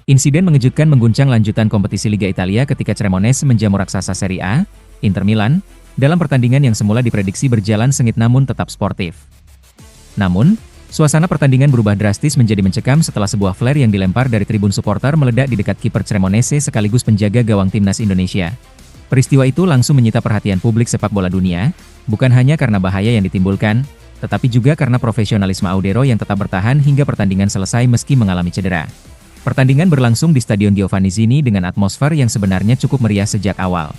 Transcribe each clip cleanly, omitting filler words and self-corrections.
Insiden mengejutkan mengguncang lanjutan kompetisi Liga Italia ketika Cremonese menjamu raksasa Serie A, Inter Milan, dalam pertandingan yang semula diprediksi berjalan sengit namun tetap sportif. Namun, suasana pertandingan berubah drastis menjadi mencekam setelah sebuah flare yang dilempar dari tribun supporter meledak di dekat kiper Cremonese sekaligus penjaga gawang timnas Indonesia. Peristiwa itu langsung menyita perhatian publik sepak bola dunia, bukan hanya karena bahaya yang ditimbulkan, tetapi juga karena profesionalisme Audero yang tetap bertahan hingga pertandingan selesai meski mengalami cedera. Pertandingan berlangsung di Stadion Giovanni Zini dengan atmosfer yang sebenarnya cukup meriah sejak awal.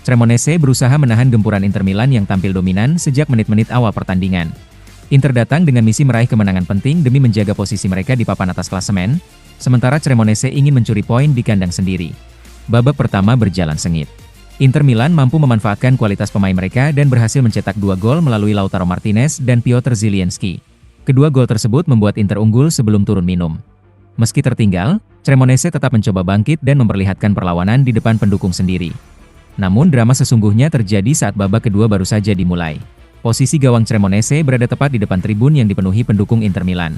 Cremonese berusaha menahan gempuran Inter Milan yang tampil dominan sejak menit-menit awal pertandingan. Inter datang dengan misi meraih kemenangan penting demi menjaga posisi mereka di papan atas klasemen, sementara Cremonese ingin mencuri poin di kandang sendiri. Babak pertama berjalan sengit. Inter Milan mampu memanfaatkan kualitas pemain mereka dan berhasil mencetak 2 gol melalui Lautaro Martinez dan Piotr Zielinski. Kedua gol tersebut membuat Inter unggul sebelum turun minum. Meski tertinggal, Cremonese tetap mencoba bangkit dan memperlihatkan perlawanan di depan pendukung sendiri. Namun drama sesungguhnya terjadi saat babak kedua baru saja dimulai. Posisi gawang Cremonese berada tepat di depan tribun yang dipenuhi pendukung Inter Milan.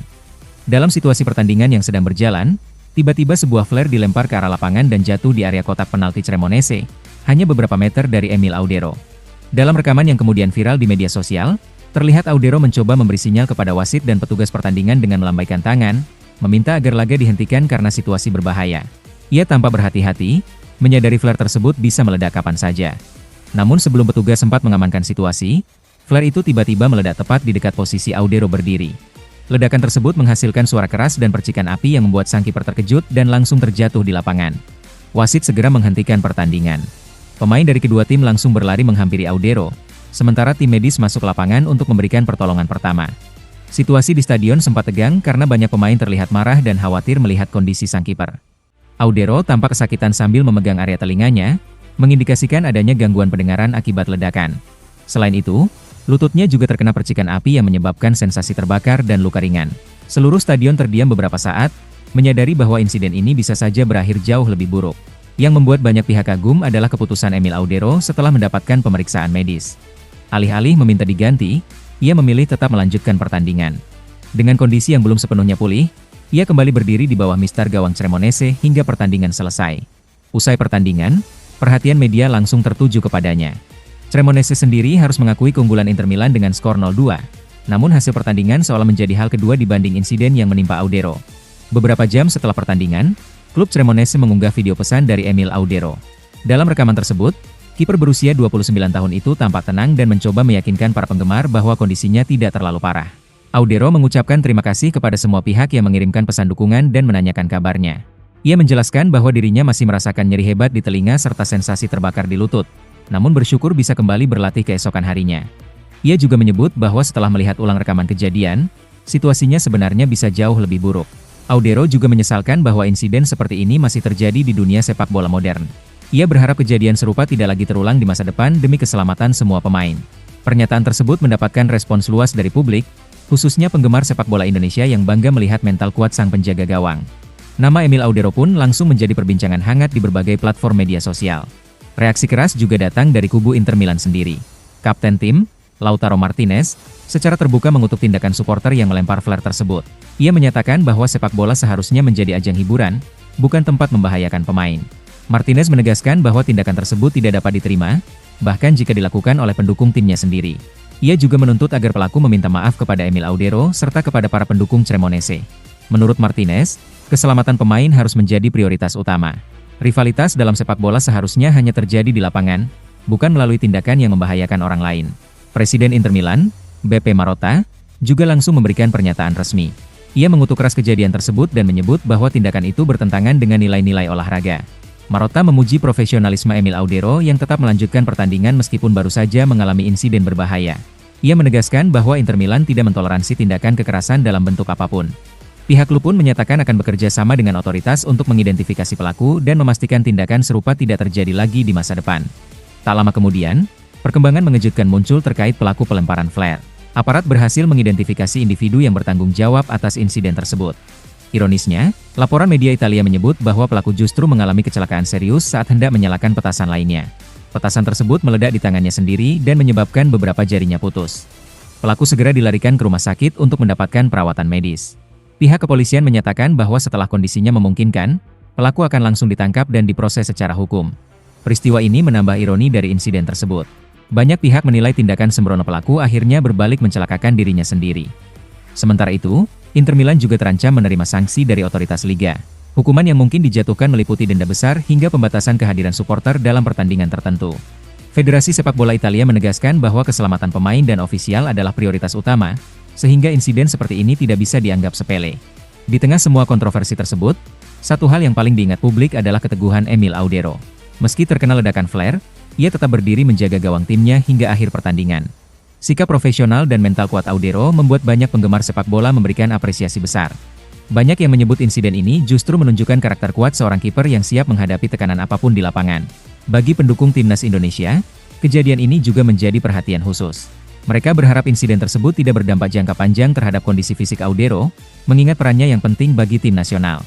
Dalam situasi pertandingan yang sedang berjalan, tiba-tiba sebuah flare dilempar ke arah lapangan dan jatuh di area kotak penalti Cremonese, hanya beberapa meter dari Emil Audero. Dalam rekaman yang kemudian viral di media sosial, terlihat Audero mencoba memberi sinyal kepada wasit dan petugas pertandingan dengan melambaikan tangan, meminta agar laga dihentikan karena situasi berbahaya. Ia tanpa berhati-hati, menyadari flare tersebut bisa meledak kapan saja. Namun sebelum petugas sempat mengamankan situasi, flare itu tiba-tiba meledak tepat di dekat posisi Audero berdiri. Ledakan tersebut menghasilkan suara keras dan percikan api yang membuat sang kiper terkejut dan langsung terjatuh di lapangan. Wasit segera menghentikan pertandingan. Pemain dari kedua tim langsung berlari menghampiri Audero, sementara tim medis masuk lapangan untuk memberikan pertolongan pertama. Situasi di stadion sempat tegang karena banyak pemain terlihat marah dan khawatir melihat kondisi sang kiper. Audero tampak kesakitan sambil memegang area telinganya, mengindikasikan adanya gangguan pendengaran akibat ledakan. Selain itu, lututnya juga terkena percikan api yang menyebabkan sensasi terbakar dan luka ringan. Seluruh stadion terdiam beberapa saat, menyadari bahwa insiden ini bisa saja berakhir jauh lebih buruk. Yang membuat banyak pihak kagum adalah keputusan Emil Audero setelah mendapatkan pemeriksaan medis. Alih-alih meminta diganti, ia memilih tetap melanjutkan pertandingan. Dengan kondisi yang belum sepenuhnya pulih, ia kembali berdiri di bawah mistar gawang Cremonese hingga pertandingan selesai. Usai pertandingan, perhatian media langsung tertuju kepadanya. Cremonese sendiri harus mengakui keunggulan Inter Milan dengan skor 0-2, namun hasil pertandingan seolah menjadi hal kedua dibanding insiden yang menimpa Audero. Beberapa jam setelah pertandingan, klub Cremonese mengunggah video pesan dari Emil Audero. Dalam rekaman tersebut, kiper berusia 29 tahun itu tampak tenang dan mencoba meyakinkan para penggemar bahwa kondisinya tidak terlalu parah. Audero mengucapkan terima kasih kepada semua pihak yang mengirimkan pesan dukungan dan menanyakan kabarnya. Ia menjelaskan bahwa dirinya masih merasakan nyeri hebat di telinga serta sensasi terbakar di lutut, namun bersyukur bisa kembali berlatih keesokan harinya. Ia juga menyebut bahwa setelah melihat ulang rekaman kejadian, situasinya sebenarnya bisa jauh lebih buruk. Audero juga menyesalkan bahwa insiden seperti ini masih terjadi di dunia sepak bola modern. Ia berharap kejadian serupa tidak lagi terulang di masa depan demi keselamatan semua pemain. Pernyataan tersebut mendapatkan respons luas dari publik, khususnya penggemar sepak bola Indonesia yang bangga melihat mental kuat sang penjaga gawang. Nama Emil Audero pun langsung menjadi perbincangan hangat di berbagai platform media sosial. Reaksi keras juga datang dari kubu Inter Milan sendiri. Kapten tim, Lautaro Martinez, secara terbuka mengutuk tindakan supporter yang melempar flare tersebut. Ia menyatakan bahwa sepak bola seharusnya menjadi ajang hiburan, bukan tempat membahayakan pemain. Martinez menegaskan bahwa tindakan tersebut tidak dapat diterima, bahkan jika dilakukan oleh pendukung timnya sendiri. Ia juga menuntut agar pelaku meminta maaf kepada Emil Audero serta kepada para pendukung Cremonese. Menurut Martinez, keselamatan pemain harus menjadi prioritas utama. Rivalitas dalam sepak bola seharusnya hanya terjadi di lapangan, bukan melalui tindakan yang membahayakan orang lain. Presiden Inter Milan, BP Marotta, juga langsung memberikan pernyataan resmi. Ia mengutuk keras kejadian tersebut dan menyebut bahwa tindakan itu bertentangan dengan nilai-nilai olahraga. Marotta memuji profesionalisme Emil Audero yang tetap melanjutkan pertandingan meskipun baru saja mengalami insiden berbahaya. Ia menegaskan bahwa Inter Milan tidak mentoleransi tindakan kekerasan dalam bentuk apapun. Pihak klub pun menyatakan akan bekerja sama dengan otoritas untuk mengidentifikasi pelaku dan memastikan tindakan serupa tidak terjadi lagi di masa depan. Tak lama kemudian, perkembangan mengejutkan muncul terkait pelaku pelemparan flare. Aparat berhasil mengidentifikasi individu yang bertanggung jawab atas insiden tersebut. Ironisnya, laporan media Italia menyebut bahwa pelaku justru mengalami kecelakaan serius saat hendak menyalakan petasan lainnya. Petasan tersebut meledak di tangannya sendiri dan menyebabkan beberapa jarinya putus. Pelaku segera dilarikan ke rumah sakit untuk mendapatkan perawatan medis. Pihak kepolisian menyatakan bahwa setelah kondisinya memungkinkan, pelaku akan langsung ditangkap dan diproses secara hukum. Peristiwa ini menambah ironi dari insiden tersebut. Banyak pihak menilai tindakan sembrono pelaku akhirnya berbalik mencelakakan dirinya sendiri. Sementara itu, Inter Milan juga terancam menerima sanksi dari otoritas liga. Hukuman yang mungkin dijatuhkan meliputi denda besar hingga pembatasan kehadiran supporter dalam pertandingan tertentu. Federasi Sepak Bola Italia menegaskan bahwa keselamatan pemain dan ofisial adalah prioritas utama, sehingga insiden seperti ini tidak bisa dianggap sepele. Di tengah semua kontroversi tersebut, satu hal yang paling diingat publik adalah keteguhan Emil Audero. Meski terkena ledakan flare, ia tetap berdiri menjaga gawang timnya hingga akhir pertandingan. Sikap profesional dan mental kuat Audero membuat banyak penggemar sepak bola memberikan apresiasi besar. Banyak yang menyebut insiden ini justru menunjukkan karakter kuat seorang kiper yang siap menghadapi tekanan apapun di lapangan. Bagi pendukung timnas Indonesia, kejadian ini juga menjadi perhatian khusus. Mereka berharap insiden tersebut tidak berdampak jangka panjang terhadap kondisi fisik Audero, mengingat perannya yang penting bagi tim nasional.